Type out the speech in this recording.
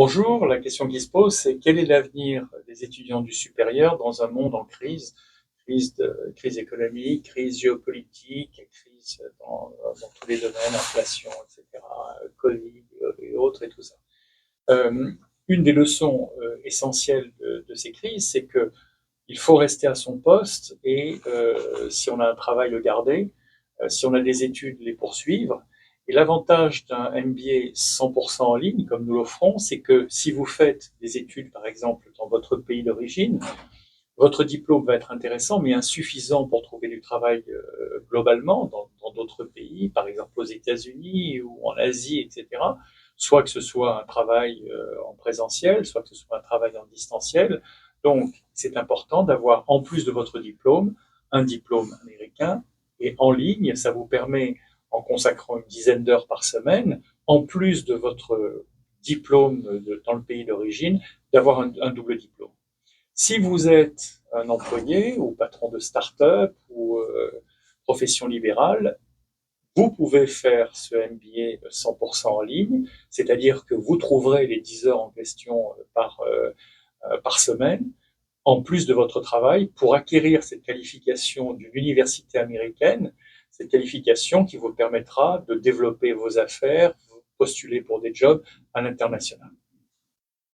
Bonjour, la question qui se pose, c'est quel est l'avenir des étudiants du supérieur dans un monde en crise, crise économique, crise géopolitique, crise dans tous les domaines, inflation, etc., Covid et autres et tout ça. Euh, une des leçons essentielles de ces crises, c'est que il faut rester à son poste et si on a un travail, le garder, si on a des études, les poursuivre. Et l'avantage d'un MBA 100% en ligne, comme nous l'offrons, c'est que si vous faites des études, par exemple, dans votre pays d'origine, votre diplôme va être intéressant, mais insuffisant pour trouver du travail globalement dans d'autres pays, par exemple aux États-Unis ou en Asie, etc. Soit que ce soit un travail en présentiel, soit que ce soit un travail en distanciel. Donc, c'est important d'avoir, en plus de votre diplôme, un diplôme américain. Et en ligne, ça vous permet, en consacrant une dizaine d'heures par semaine, en plus de votre diplôme dans le pays d'origine, d'avoir un double diplôme. Si vous êtes un employé ou patron de start-up ou profession libérale, vous pouvez faire ce MBA 100% en ligne, c'est-à-dire que vous trouverez les 10 heures en question par semaine, en plus de votre travail, pour acquérir cette qualification d'une université américaine, cette qualification qui vous permettra de développer vos affaires, postuler pour des jobs à l'international.